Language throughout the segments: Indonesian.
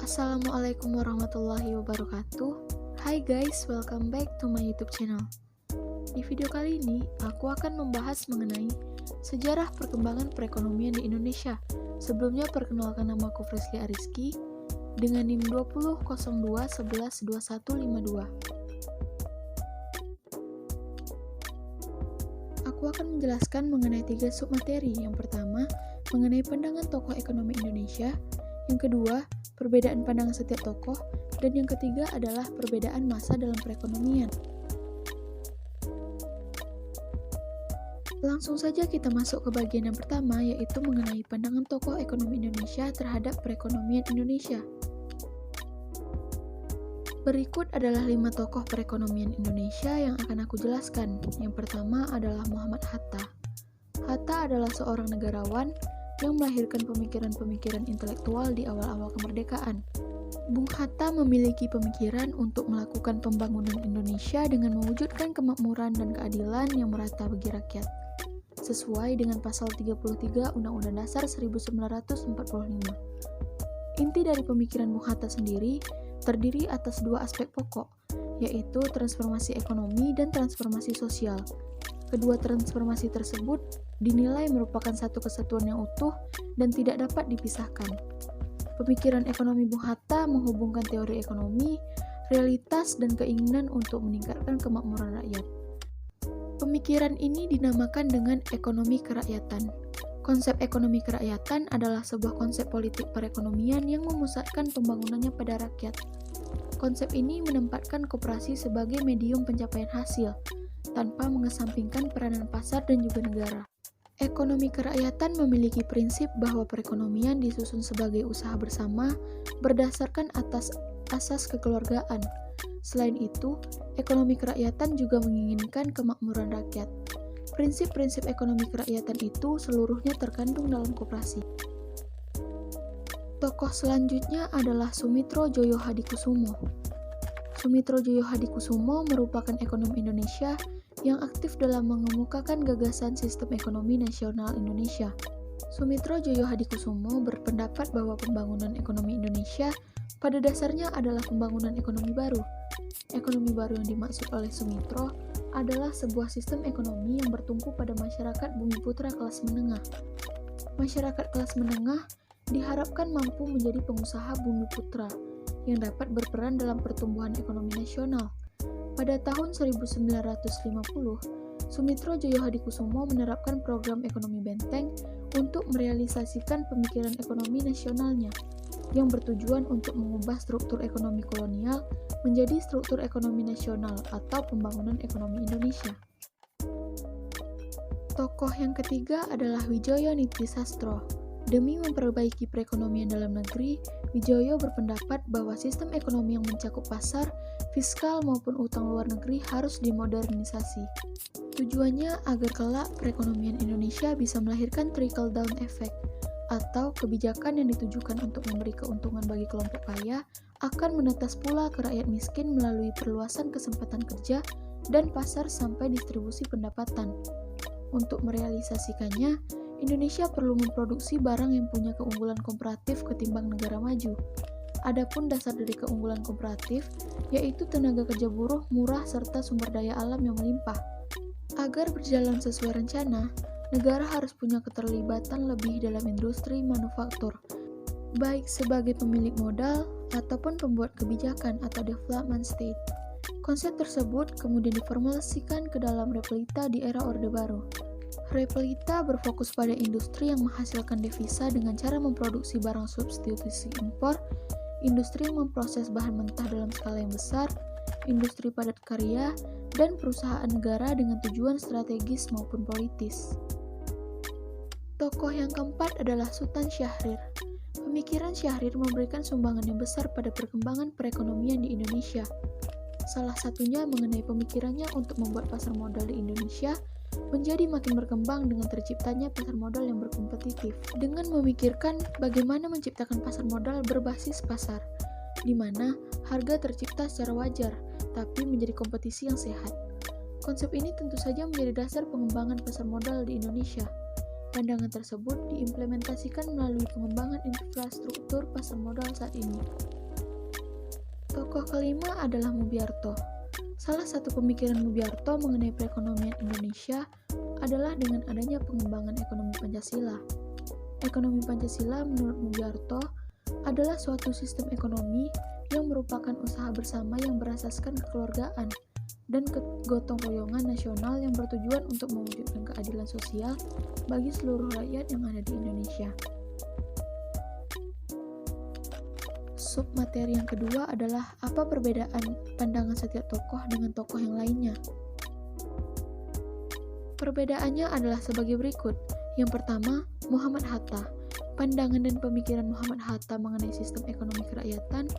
Assalamualaikum warahmatullahi wabarakatuh. Hai guys, welcome back to my YouTube channel. Di video kali ini, aku akan membahas mengenai sejarah perkembangan perekonomian di Indonesia. Sebelumnya perkenalkan nama aku Frisly Ariski dengan NIM 2002112152. Aku akan menjelaskan mengenai 3 submateri. Yang pertama, mengenai pandangan tokoh ekonomi Indonesia. Yang kedua, perbedaan pandangan setiap tokoh, dan yang ketiga adalah perbedaan masa dalam perekonomian. Langsung saja kita masuk ke bagian yang pertama, yaitu mengenai pandangan tokoh ekonomi Indonesia terhadap perekonomian Indonesia. Berikut adalah 5 tokoh perekonomian Indonesia yang akan aku jelaskan. Yang pertama adalah Muhammad Hatta. Hatta adalah seorang negarawan yang melahirkan pemikiran-pemikiran intelektual di awal-awal kemerdekaan. Bung Hatta memiliki pemikiran untuk melakukan pembangunan Indonesia dengan mewujudkan kemakmuran dan keadilan yang merata bagi rakyat, sesuai dengan pasal 33 Undang-Undang Dasar 1945. Inti dari pemikiran Bung Hatta sendiri terdiri atas 2 aspek pokok, yaitu transformasi ekonomi dan transformasi sosial. Kedua transformasi tersebut dinilai merupakan satu kesatuan yang utuh dan tidak dapat dipisahkan. Pemikiran ekonomi Bung Hatta menghubungkan teori ekonomi, realitas, dan keinginan untuk meningkatkan kemakmuran rakyat. Pemikiran ini dinamakan dengan ekonomi kerakyatan. Konsep ekonomi kerakyatan adalah sebuah konsep politik perekonomian yang memusatkan pembangunannya pada rakyat. Konsep ini menempatkan koperasi sebagai medium pencapaian hasil, tanpa mengesampingkan peranan pasar dan juga negara. Ekonomi kerakyatan memiliki prinsip bahwa perekonomian disusun sebagai usaha bersama berdasarkan atas asas kekeluargaan. Selain itu, ekonomi kerakyatan juga menginginkan kemakmuran rakyat. Prinsip-prinsip ekonomi kerakyatan itu seluruhnya terkandung dalam koperasi. Tokoh selanjutnya adalah Sumitro Joyo Hadikusumo. Sumitro Joyo Hadikusumo merupakan ekonom Indonesia yang aktif dalam mengemukakan gagasan sistem ekonomi nasional Indonesia. Sumitro Joyo Hadikusumo berpendapat bahwa pembangunan ekonomi Indonesia pada dasarnya adalah pembangunan ekonomi baru. Ekonomi baru yang dimaksud oleh Sumitro adalah sebuah sistem ekonomi yang bertumpu pada masyarakat Bumiputra kelas menengah. Masyarakat kelas menengah diharapkan mampu menjadi pengusaha Bumiputra yang dapat berperan dalam pertumbuhan ekonomi nasional. Pada tahun 1950, Sumitro Joyo Hadikusumo menerapkan program ekonomi benteng untuk merealisasikan pemikiran ekonomi nasionalnya, yang bertujuan untuk mengubah struktur ekonomi kolonial menjadi struktur ekonomi nasional atau pembangunan ekonomi Indonesia. Tokoh yang ketiga adalah Wijaya Nittisastro. Demi memperbaiki perekonomian dalam negeri, Wijoyo berpendapat bahwa sistem ekonomi yang mencakup pasar, fiskal maupun utang luar negeri harus dimodernisasi. Tujuannya agar kelak perekonomian Indonesia bisa melahirkan trickle-down effect, atau kebijakan yang ditujukan untuk memberi keuntungan bagi kelompok kaya akan menetas pula ke rakyat miskin melalui perluasan kesempatan kerja dan pasar sampai distribusi pendapatan. Untuk merealisasikannya, Indonesia perlu memproduksi barang yang punya keunggulan komparatif ketimbang negara maju. Adapun dasar dari keunggulan komparatif, yaitu tenaga kerja buruh murah serta sumber daya alam yang melimpah. Agar berjalan sesuai rencana, negara harus punya keterlibatan lebih dalam industri manufaktur, baik sebagai pemilik modal ataupun pembuat kebijakan atau development state. Konsep tersebut kemudian diformulasikan ke dalam Repelita di era Orde Baru. Repelita berfokus pada industri yang menghasilkan devisa dengan cara memproduksi barang substitusi impor, industri yang memproses bahan mentah dalam skala yang besar, industri padat karya, dan perusahaan negara dengan tujuan strategis maupun politis. Tokoh yang keempat adalah Sultan Syahrir. Pemikiran Syahrir memberikan sumbangan yang besar pada perkembangan perekonomian di Indonesia. Salah satunya mengenai pemikirannya untuk membuat pasar modal di Indonesia menjadi makin berkembang dengan terciptanya pasar modal yang berkompetitif, dengan memikirkan bagaimana menciptakan pasar modal berbasis pasar, di mana harga tercipta secara wajar, tapi menjadi kompetisi yang sehat. Konsep ini tentu saja menjadi dasar pengembangan pasar modal di Indonesia. Pandangan tersebut diimplementasikan melalui pengembangan infrastruktur pasar modal saat ini. Tokoh kelima adalah Mubyarto. Salah satu pemikiran Mubyarto mengenai perekonomian Indonesia adalah dengan adanya pengembangan ekonomi Pancasila. Ekonomi Pancasila menurut Mubyarto adalah suatu sistem ekonomi yang merupakan usaha bersama yang berasaskan kekeluargaan dan kegotong royongan nasional yang bertujuan untuk mewujudkan keadilan sosial bagi seluruh rakyat yang ada di Indonesia. Submateri yang kedua adalah apa perbedaan pandangan setiap tokoh dengan tokoh yang lainnya. Perbedaannya adalah sebagai berikut. Yang pertama, Muhammad Hatta. Pandangan dan pemikiran Muhammad Hatta mengenai sistem ekonomi kerakyatan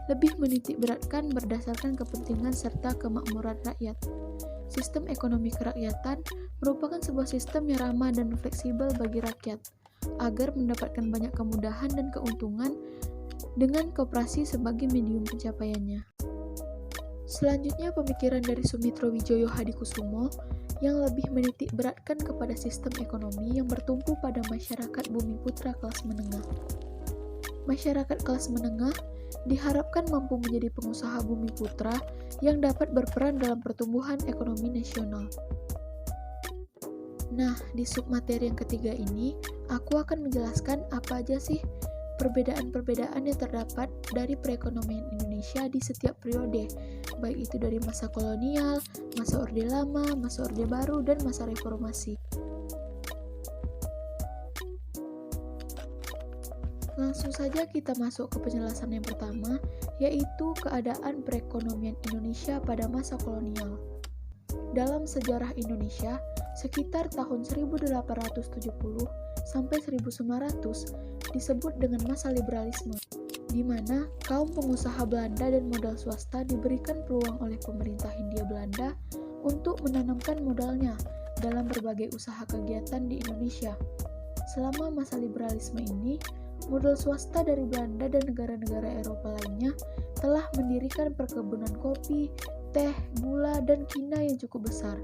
lebih menitik beratkan berdasarkan kepentingan serta kemakmuran rakyat. Sistem ekonomi kerakyatan merupakan sebuah sistem yang ramah dan fleksibel bagi rakyat, agar mendapatkan banyak kemudahan dan keuntungan dengan koperasi sebagai medium pencapaiannya. Selanjutnya, pemikiran dari Sumitro Wijoyo Hadikusumo yang lebih menitik beratkan kepada sistem ekonomi yang bertumpu pada masyarakat Bumiputra kelas menengah. Masyarakat kelas menengah diharapkan mampu menjadi pengusaha Bumiputra yang dapat berperan dalam pertumbuhan ekonomi nasional. Nah, di submateri yang ketiga ini, aku akan menjelaskan apa aja sih perbedaan-perbedaan yang terdapat dari perekonomian Indonesia di setiap periode, baik itu dari masa kolonial, masa Orde Lama, masa Orde Baru, dan masa reformasi. Langsung saja kita masuk ke penjelasan yang pertama, yaitu keadaan perekonomian Indonesia pada masa kolonial. Dalam sejarah Indonesia, sekitar tahun 1870 sampai 1900 disebut dengan masa liberalisme, di mana kaum pengusaha Belanda dan modal swasta diberikan peluang oleh pemerintah Hindia Belanda untuk menanamkan modalnya dalam berbagai usaha kegiatan di Indonesia. Selama masa liberalisme ini, modal swasta dari Belanda dan negara-negara Eropa lainnya telah mendirikan perkebunan kopi, teh, gula, dan kina yang cukup besar.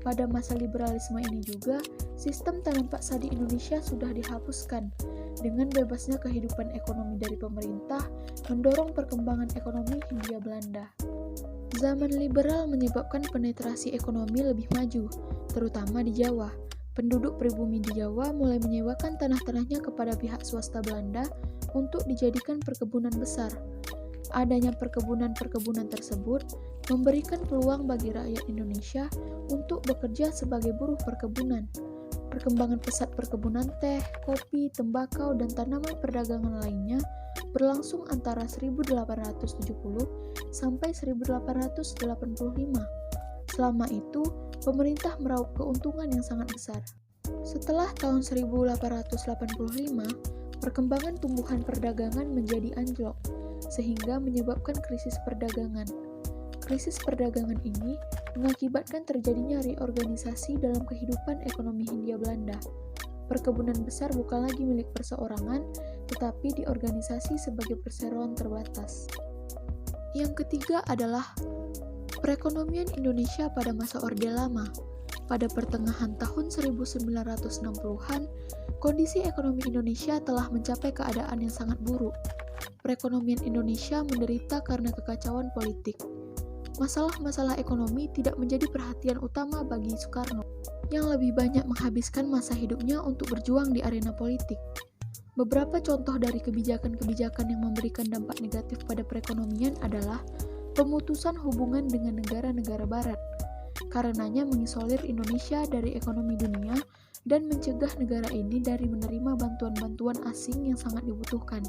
Pada masa liberalisme ini juga, sistem tanam paksa di Indonesia sudah dihapuskan. Dengan bebasnya kehidupan ekonomi dari pemerintah, mendorong perkembangan ekonomi Hindia Belanda. Zaman liberal menyebabkan penetrasi ekonomi lebih maju, terutama di Jawa. Penduduk pribumi di Jawa mulai menyewakan tanah-tanahnya kepada pihak swasta Belanda untuk dijadikan perkebunan besar. Adanya perkebunan-perkebunan tersebut memberikan peluang bagi rakyat Indonesia untuk bekerja sebagai buruh perkebunan. Perkembangan pesat perkebunan teh, kopi, tembakau, dan tanaman perdagangan lainnya berlangsung antara 1870 sampai 1885. Selama itu, pemerintah meraup keuntungan yang sangat besar. Setelah tahun 1885, perkembangan tumbuhan perdagangan menjadi anjlok, sehingga menyebabkan krisis perdagangan. Krisis perdagangan ini mengakibatkan terjadinya reorganisasi dalam kehidupan ekonomi Hindia Belanda. Perkebunan besar bukan lagi milik perseorangan, tetapi diorganisasi sebagai perseroan terbatas. Yang ketiga adalah perekonomian Indonesia pada masa Orde Lama. Pada pertengahan tahun 1960-an, kondisi ekonomi Indonesia telah mencapai keadaan yang sangat buruk. Perekonomian Indonesia menderita karena kekacauan politik. Masalah-masalah ekonomi tidak menjadi perhatian utama bagi Soekarno, yang lebih banyak menghabiskan masa hidupnya untuk berjuang di arena politik. Beberapa contoh dari kebijakan-kebijakan yang memberikan dampak negatif pada perekonomian adalah pemutusan hubungan dengan negara-negara barat, karenanya mengisolir Indonesia dari ekonomi dunia dan mencegah negara ini dari menerima bantuan-bantuan asing yang sangat dibutuhkan,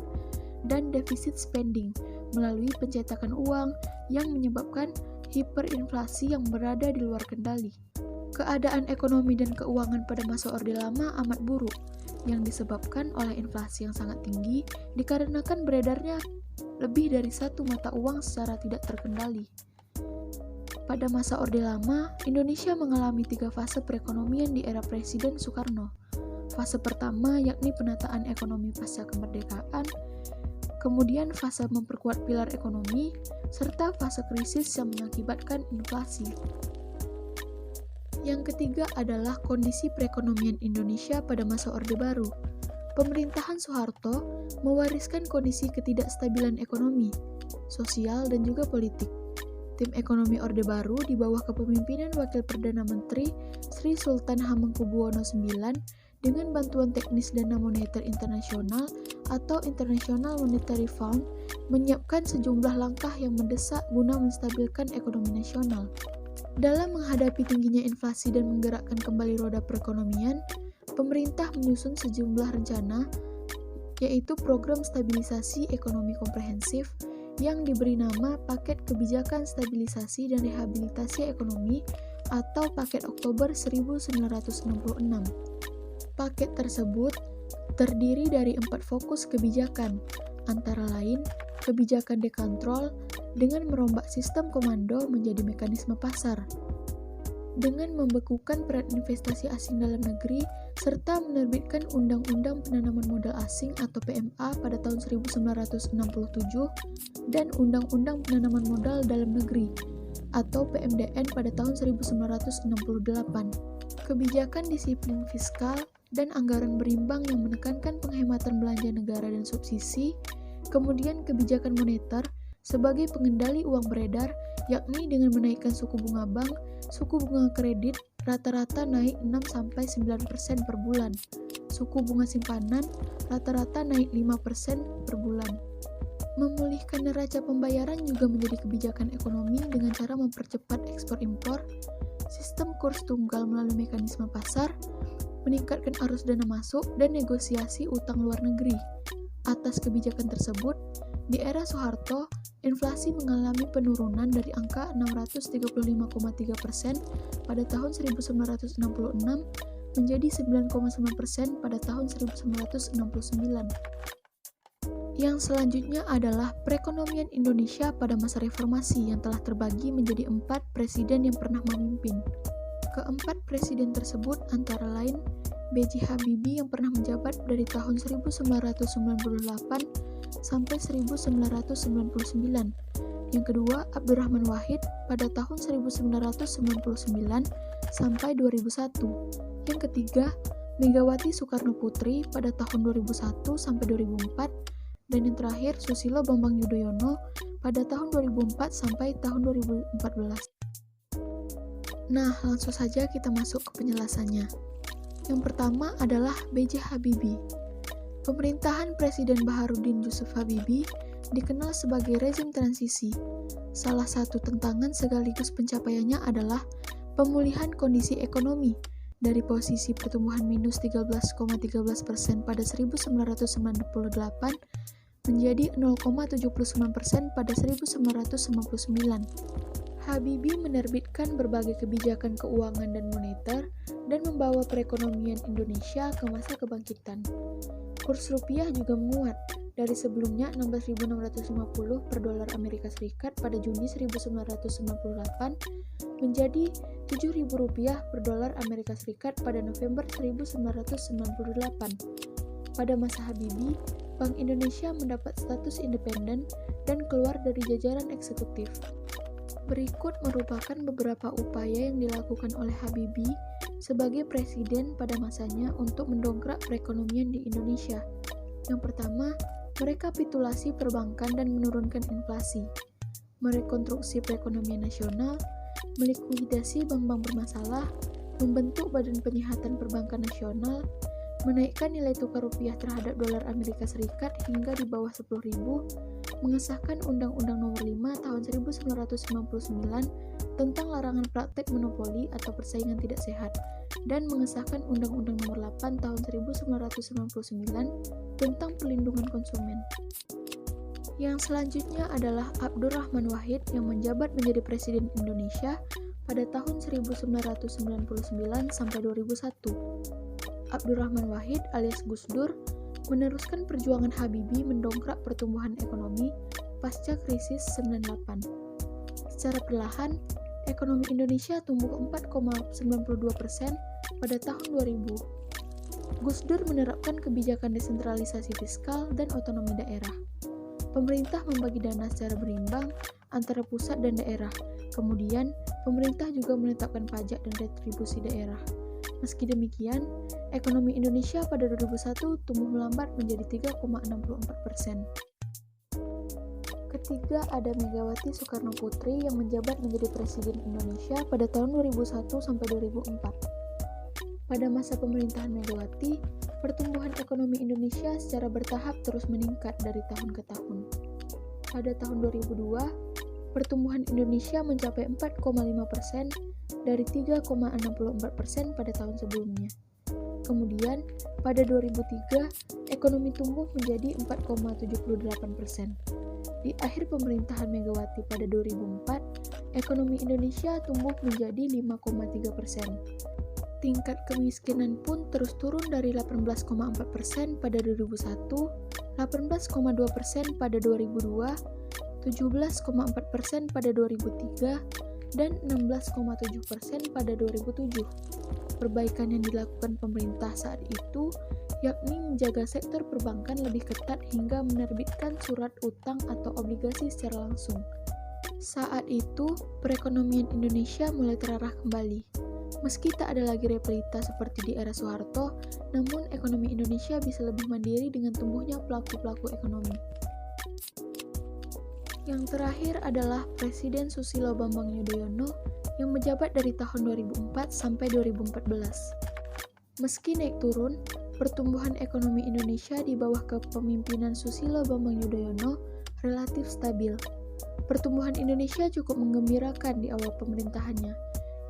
dan defisit spending melalui pencetakan uang yang menyebabkan hiperinflasi yang berada di luar kendali. Keadaan ekonomi dan keuangan pada masa Orde Lama amat buruk, yang disebabkan oleh inflasi yang sangat tinggi dikarenakan beredarnya lebih dari satu mata uang secara tidak terkendali. Pada masa Orde Lama, Indonesia mengalami 3 fase perekonomian di era Presiden Soekarno. Fase pertama yakni penataan ekonomi pasca kemerdekaan, kemudian fase memperkuat pilar ekonomi, serta fase krisis yang mengakibatkan inflasi. Yang ketiga adalah kondisi perekonomian Indonesia pada masa Orde Baru. Pemerintahan Soeharto mewariskan kondisi ketidakstabilan ekonomi, sosial, dan juga politik. Tim ekonomi Orde Baru di bawah kepemimpinan Wakil Perdana Menteri Sri Sultan Hamengkubuwono IX dengan bantuan teknis Dana Moneter Internasional atau International Monetary Fund menyiapkan sejumlah langkah yang mendesak guna menstabilkan ekonomi nasional. Dalam menghadapi tingginya inflasi dan menggerakkan kembali roda perekonomian, pemerintah menyusun sejumlah rencana, yaitu Program Stabilisasi Ekonomi Komprehensif yang diberi nama Paket Kebijakan Stabilisasi dan Rehabilitasi Ekonomi atau Paket Oktober 1966. Paket tersebut terdiri dari 4 fokus kebijakan, antara lain kebijakan dekontrol dengan merombak sistem komando menjadi mekanisme pasar, dengan membekukan peran investasi asing dalam negeri, serta menerbitkan Undang-Undang Penanaman Modal Asing atau PMA pada tahun 1967 dan Undang-Undang Penanaman Modal Dalam Negeri atau PMDN pada tahun 1968. Kebijakan disiplin fiskal dan anggaran berimbang yang menekankan penghematan belanja negara dan subsidi, kemudian kebijakan moneter sebagai pengendali uang beredar, yakni dengan menaikkan suku bunga bank, suku bunga kredit rata-rata naik 6-9% per bulan, suku bunga simpanan rata-rata naik 5% per bulan. Memulihkan neraca pembayaran juga menjadi kebijakan ekonomi dengan cara mempercepat ekspor impor, sistem kurs tunggal melalui mekanisme pasar, meningkatkan arus dana masuk, dan negosiasi utang luar negeri. Atas kebijakan tersebut, di era Soeharto, inflasi mengalami penurunan dari angka 635,3% pada tahun 1966 menjadi 9,9% pada tahun 1969. Yang selanjutnya adalah perekonomian Indonesia pada masa reformasi yang telah terbagi menjadi 4 presiden yang pernah memimpin. Keempat presiden tersebut antara lain B.J. Habibie yang pernah menjabat dari tahun 1998 sampai 1999. Yang kedua, Abdurrahman Wahid pada tahun 1999 sampai 2001. Yang ketiga, Megawati Soekarno Putri pada tahun 2001 sampai 2004. Dan yang terakhir, Susilo Bambang Yudhoyono pada tahun 2004 sampai tahun 2014. Nah, langsung saja kita masuk ke penjelasannya. Yang pertama adalah B.J. Habibie. Pemerintahan Presiden Baharudin Yusuf Habibie dikenal sebagai rezim transisi. Salah satu tantangan sekaligus pencapaiannya adalah pemulihan kondisi ekonomi dari posisi pertumbuhan minus 13,13% pada 1998 menjadi 0,79% pada 1999. Habibie menerbitkan berbagai kebijakan keuangan dan moneter dan membawa perekonomian Indonesia ke masa kebangkitan. Kurs rupiah juga menguat dari sebelumnya 16.650 per dolar Amerika Serikat pada Juni 1998 menjadi 7.000 rupiah per dolar Amerika Serikat pada November 1998. Pada masa Habibie, Bank Indonesia mendapat status independen dan keluar dari jajaran eksekutif. Berikut merupakan beberapa upaya yang dilakukan oleh Habibie sebagai presiden pada masanya untuk mendongkrak perekonomian di Indonesia. Yang pertama, merekapitulasi perbankan dan menurunkan inflasi, merekonstruksi perekonomian nasional, melikuidasi bank-bank bermasalah, membentuk Badan Penyihatan Perbankan Nasional, menaikkan nilai tukar rupiah terhadap dolar Amerika Serikat hingga di bawah 10.000, mengesahkan Undang-Undang Nomor 5 Tahun 1999 tentang larangan praktek monopoli atau persaingan tidak sehat, dan mengesahkan Undang-Undang Nomor 8 Tahun 1999 tentang pelindungan konsumen. Yang selanjutnya adalah Abdurrahman Wahid yang menjabat menjadi Presiden Indonesia pada tahun 1999 sampai 2001. Abdurrahman Wahid alias Gus Dur meneruskan perjuangan Habibie mendongkrak pertumbuhan ekonomi pasca krisis 98. Secara perlahan, ekonomi Indonesia tumbuh 4,92% pada tahun 2000. Gus Dur menerapkan kebijakan desentralisasi fiskal dan otonomi daerah. Pemerintah membagi dana secara berimbang antara pusat dan daerah. Kemudian, pemerintah juga menetapkan pajak dan retribusi daerah. Meski demikian, ekonomi Indonesia pada 2001 tumbuh melambat menjadi 3,64%. Ketiga, ada Megawati Soekarno Putri yang menjabat menjadi Presiden Indonesia pada tahun 2001 sampai 2004. Pada masa pemerintahan Megawati, pertumbuhan ekonomi Indonesia secara bertahap terus meningkat dari tahun ke tahun. Pada tahun 2002, pertumbuhan Indonesia mencapai 4,5% dari 3,64% pada tahun sebelumnya. Kemudian, pada 2003, ekonomi tumbuh menjadi 4,78%. Di akhir pemerintahan Megawati pada 2004, ekonomi Indonesia tumbuh menjadi 5,3%. Tingkat kemiskinan pun terus turun dari 18,4% pada 2001, 18,2% pada 2002, 17,4% pada 2003, dan 16,7% pada 2007. Perbaikan yang dilakukan pemerintah saat itu yakni menjaga sektor perbankan lebih ketat hingga menerbitkan surat utang atau obligasi secara langsung. Saat itu, perekonomian Indonesia mulai terarah kembali. Meski tak ada lagi repelita seperti di era Soeharto, namun ekonomi Indonesia bisa lebih mandiri dengan tumbuhnya pelaku-pelaku ekonomi. Yang terakhir adalah Presiden Susilo Bambang Yudhoyono yang menjabat dari tahun 2004 sampai 2014. Meski naik turun, pertumbuhan ekonomi Indonesia di bawah kepemimpinan Susilo Bambang Yudhoyono relatif stabil. Pertumbuhan Indonesia cukup menggembirakan di awal pemerintahannya,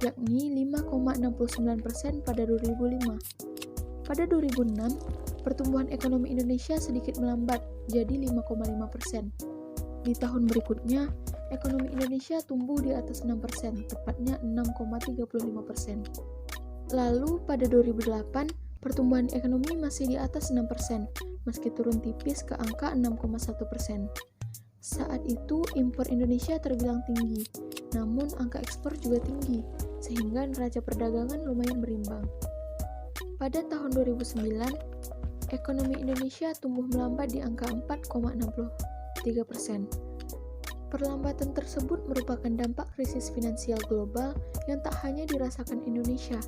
yakni 5,69% pada 2005. Pada 2006, pertumbuhan ekonomi Indonesia sedikit melambat, jadi 5,5%. Di tahun berikutnya, ekonomi Indonesia tumbuh di atas 6%, tepatnya 6,35%. Lalu pada 2008, pertumbuhan ekonomi masih di atas 6%, meski turun tipis ke angka 6,1%. Saat itu, impor Indonesia terbilang tinggi, namun angka ekspor juga tinggi, sehingga neraca perdagangan lumayan berimbang. Pada tahun 2009, ekonomi Indonesia tumbuh melambat di angka 4,63%. Perlambatan tersebut merupakan dampak krisis finansial global yang tak hanya dirasakan Indonesia,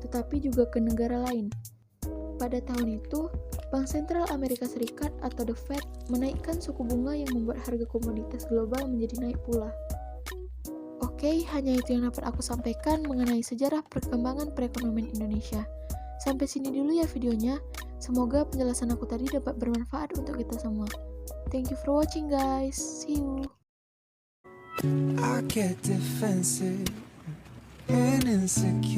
tetapi juga ke negara lain. Pada tahun itu, Bank Sentral Amerika Serikat atau The Fed menaikkan suku bunga yang membuat harga komoditas global menjadi naik pula. Oke, hanya itu yang dapat aku sampaikan mengenai sejarah perkembangan perekonomian Indonesia. Sampai sini dulu ya videonya. Semoga penjelasan aku tadi dapat bermanfaat untuk kita semua. Thank you for watching guys. See you. I get defensive and insecure.